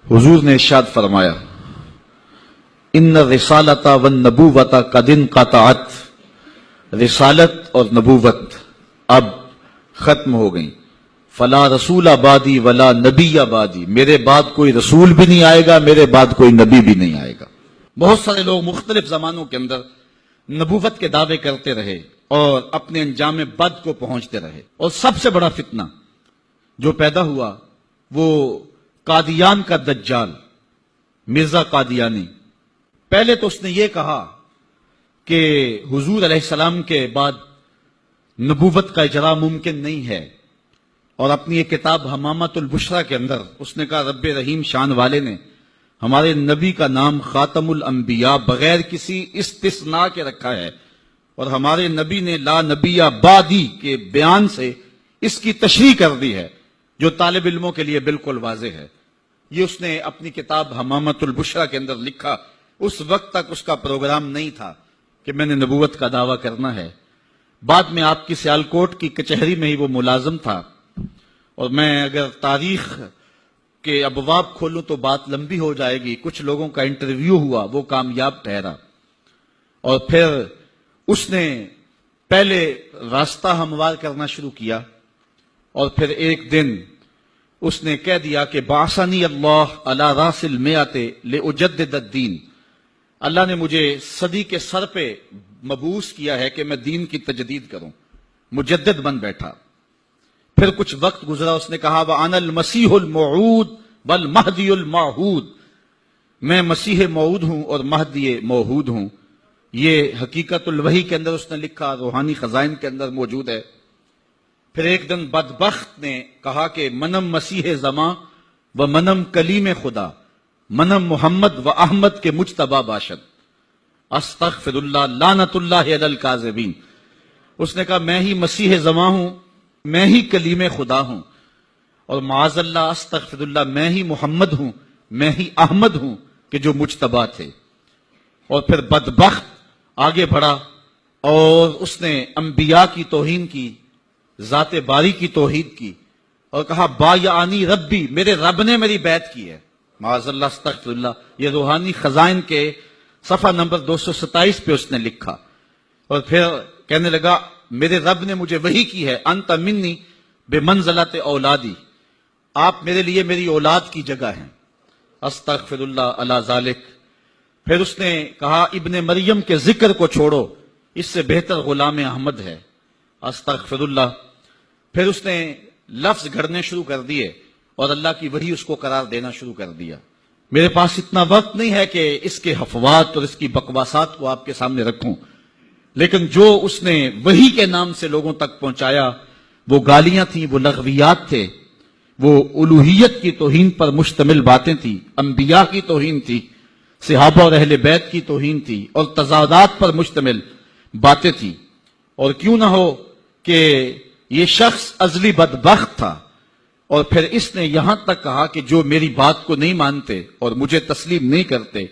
حضور نے ارشاد فرمایا ان رسالت والنبوت قد انقطعت، رسالت اور نبوت اب ختم ہو گئی. فلا رسول بعدی ولا نبی بعدی، میرے بعد کوئی رسول بھی نہیں آئے گا، میرے بعد کوئی نبی بھی نہیں آئے گا. بہت سارے لوگ مختلف زمانوں کے اندر نبوت کے دعوے کرتے رہے اور اپنے انجام بد کو پہنچتے رہے، اور سب سے بڑا فتنہ جو پیدا ہوا وہ قادیان کا دجال مرزا قادیانی. پہلے تو اس نے یہ کہا کہ حضور علیہ السلام کے بعد نبوت کا اجرا ممکن نہیں ہے، اور اپنی یہ کتاب حمامۃ البشریٰ کے اندر اس نے کہا رب رحیم شان والے نے ہمارے نبی کا نام خاتم الانبیاء بغیر کسی استثناء کے رکھا ہے، اور ہمارے نبی نے لا نبی بعدی کے بیان سے اس کی تشریح کر دی ہے، جو طالب علموں کے لیے بالکل واضح ہے. یہ اس نے اپنی کتاب حمامۃ البشریٰ کے اندر لکھا. اس وقت تک اس کا پروگرام نہیں تھا کہ میں نے نبوت کا دعویٰ کرنا ہے. بعد میں آپ کی سیالکوٹ کی کچہری میں ہی وہ ملازم تھا، اور میں اگر تاریخ کے ابواب کھولوں تو بات لمبی ہو جائے گی. کچھ لوگوں کا انٹرویو ہوا، وہ کامیاب ٹھہرا، اور پھر اس نے پہلے راستہ ہموار کرنا شروع کیا، اور پھر ایک دن اس نے کہہ دیا کہ بعثنی اللہ علی راس المئۃ لأجدد الدین، اللہ نے مجھے صدی کے سر پہ مبعوث کیا ہے کہ میں دین کی تجدید کروں. مجدد بن بیٹھا. پھر کچھ وقت گزرا، اس نے کہا وَأَنَا الْمَسِيحُ الْمَوْعُودُ وَالْمَهْدِيُ الْمَوْعُودُ، میں مسیح موعود ہوں اور مہدی موعود ہوں. یہ حقیقت الوحی کے اندر اس نے لکھا، روحانی خزائن کے اندر موجود ہے. پھر ایک دن بدبخت نے کہا کہ منم مسیح زماں و منم کلیم خدا، منم محمد و احمد کے مجتبی باشد، استغفر اللہ لعنت اللہ علی الکاذبین. اس نے کہا میں ہی مسیح زماں ہوں، میں ہی کلیم خدا ہوں، اور معاذ اللہ استغفر اللہ میں ہی محمد ہوں، میں ہی احمد ہوں کہ جو مجتبی تھے. اور پھر بدبخت آگے بڑھا اور اس نے انبیاء کی توہین کی، ذات باری کی توحید کی، اور کہا بایعنی ربی، میرے رب نے میری بیعت کی ہے. معاذ اللہ استغفر اللہ. یہ روحانی خزائن کے صفحہ نمبر 227 پہ اس نے لکھا. اور پھر کہنے لگا میرے رب نے مجھے وحی کی ہے، انت منی بمنزلت اولادی، آپ میرے لیے میری اولاد کی جگہ ہیں. استغفر اللہ علی ذالک. پھر اس نے کہا ابن مریم کے ذکر کو چھوڑو، اس سے بہتر غلام احمد ہے. استغفر اللہ. پھر اس نے لفظ گھڑنے شروع کر دیے اور اللہ کی وحی اس کو قرار دینا شروع کر دیا. میرے پاس اتنا وقت نہیں ہے کہ اس کے حفوات اور اس کی بکواسات کو آپ کے سامنے رکھوں، لیکن جو اس نے وحی کے نام سے لوگوں تک پہنچایا وہ گالیاں تھیں، وہ لغویات تھے، وہ الوہیت کی توہین پر مشتمل باتیں تھیں، انبیاء کی توہین تھی، صحابہ اور اہل بیت کی توہین تھی، اور تضادات پر مشتمل باتیں تھیں. اور کیوں نہ ہو کہ یہ شخص ازلی بدبخت تھا، اور پھر اس نے یہاں تک کہا کہ جو میری بات کو نہیں مانتے اور مجھے تسلیم نہیں کرتے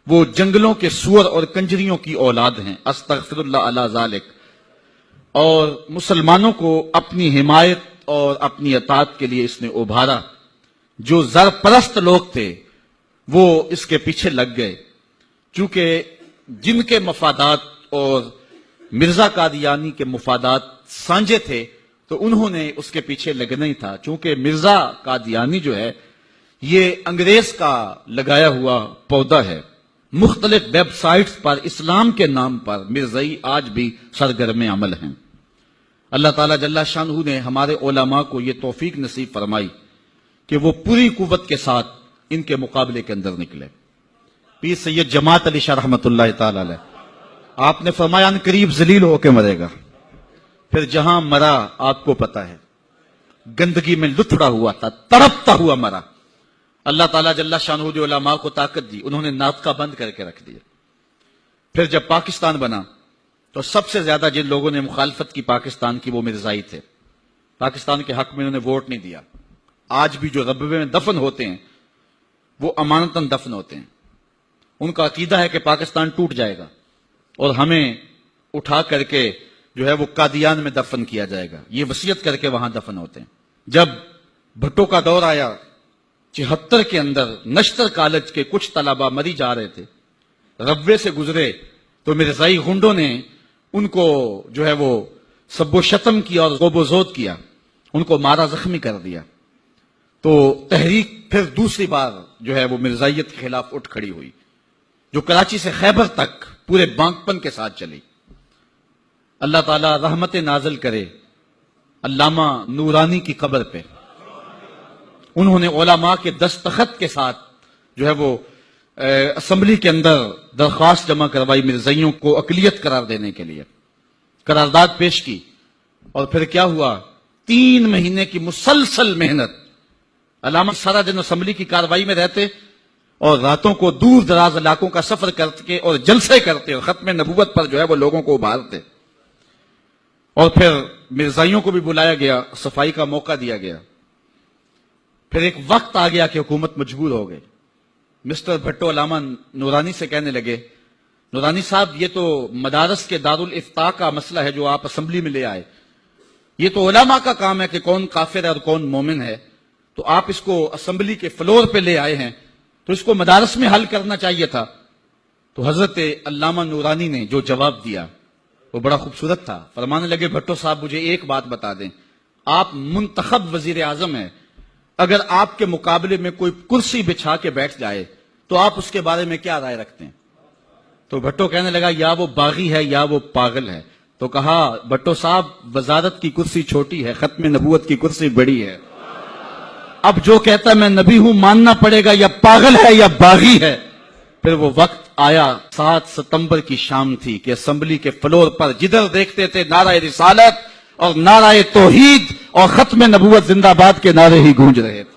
وہ جنگلوں کے سور اور کنجریوں کی اولاد ہیں. استغفر اللہ علی ذالک. اور مسلمانوں کو اپنی حمایت اور اپنی اطاعت کے لیے اس نے ابھارا. جو زر پرست لوگ تھے وہ اس کے پیچھے لگ گئے، چونکہ جن کے مفادات اور مرزا قادیانی کے مفادات سانجے تھے تو انہوں نے اس کے پیچھے لگنا ہی تھا. چونکہ مرزا قادیانی جو ہے یہ انگریز کا لگایا ہوا پودا ہے. مختلف ویب سائٹس پر اسلام کے نام پر مرزائی آج بھی سرگرم عمل ہیں. اللہ تعالیٰ جل شانہ نے ہمارے علماء کو یہ توفیق نصیب فرمائی کہ وہ پوری قوت کے ساتھ ان کے مقابلے کے اندر نکلے. پیر سید جماعت علی شاہ رحمۃ اللہ تعالی علیہ، آپ نے فرمایا ان قریب ذلیل ہو کے مرے گا. پھر جہاں مرا آپ کو پتا ہے، گندگی میں لتھڑا ہوا تھا، تڑپتا ہوا مرا. اللہ تعالیٰ جل شانہ جو علماء کو طاقت دی، انہوں نے ناطقہ بند کر کے رکھ دیا. پھر جب پاکستان بنا تو سب سے زیادہ جن لوگوں نے مخالفت کی پاکستان کی وہ مرزائی تھے. پاکستان کے حق میں انہوں نے ووٹ نہیں دیا. آج بھی جو ربوے میں دفن ہوتے ہیں وہ امانتاً دفن ہوتے ہیں. ان کا عقیدہ ہے کہ پاکستان ٹوٹ جائے گا اور ہمیں اٹھا کر کے جو ہے وہ قادیان میں دفن کیا جائے گا. یہ وصیت کر کے وہاں دفن ہوتے ہیں. جب بھٹو کا دور آیا 74 کے اندر نشتر کالج کے کچھ طلبہ مری جا رہے تھے، ربوے سے گزرے تو مرزائی گنڈوں نے ان کو جو ہے وہ سب و شتم کیا اور غوب و زود کیا، ان کو مارا، زخمی کر دیا۔ تو تحریک پھر دوسری بار جو ہے وہ مرزائیت کے خلاف اٹھ کھڑی ہوئی، جو کراچی سے خیبر تک پورے بانکپن کے ساتھ چلی۔ اللہ تعالیٰ رحمت نازل کرے علامہ نورانی کی قبر پہ۔ انہوں نے علماء کے دستخط کے ساتھ جو ہے وہ اسمبلی کے اندر درخواست جمع کروائی مرزائیوں کو اقلیت قرار دینے کے لیے، قرارداد پیش کی، اور پھر کیا ہوا، 3 مہینے کی مسلسل محنت۔ علامہ سارا دن اسمبلی کی کارروائی میں رہتے اور راتوں کو دور دراز علاقوں کا سفر کرتے اور جلسے کرتے اور ختم نبوت پر جو ہے وہ لوگوں کو ابھارتے، اور پھر مرزائیوں کو بھی بلایا گیا، صفائی کا موقع دیا گیا۔ پھر ایک وقت آ گیا کہ حکومت مجبور ہو گئی۔ مسٹر بھٹو علامہ نورانی سے کہنے لگے، نورانی صاحب یہ تو مدارس کے دارالافتاء کا مسئلہ ہے جو آپ اسمبلی میں لے آئے، یہ تو علماء کا کام ہے کہ کون کافر ہے اور کون مومن ہے، تو آپ اس کو اسمبلی کے فلور پہ لے آئے ہیں تو اس کو مدارس میں حل کرنا چاہیے تھا۔ تو حضرت علامہ نورانی نے جو جواب دیا وہ بڑا خوبصورت تھا۔ فرمانے لگے، بھٹو صاحب مجھے ایک بات بتا دیں، آپ منتخب وزیر اعظم ہیں، اگر آپ کے مقابلے میں کوئی کرسی بچھا کے بیٹھ جائے تو آپ اس کے بارے میں کیا رائے رکھتے ہیں؟ تو بھٹو کہنے لگا، یا وہ باغی ہے یا وہ پاگل ہے۔ تو کہا، بھٹو صاحب وزارت کی کرسی چھوٹی ہے، ختم نبوت کی کرسی بڑی ہے، اب جو کہتا ہے میں نبی ہوں ماننا پڑے گا، یا پاگل ہے یا باغی ہے۔ پھر وہ وقت آیا، 7 ستمبر کی شام تھی کہ اسمبلی کے فلور پر جدھر دیکھتے تھے نعرہ رسالت اور نعرہ توحید اور ختم نبوت زندہ باد کے نعرے ہی گونج رہے تھے۔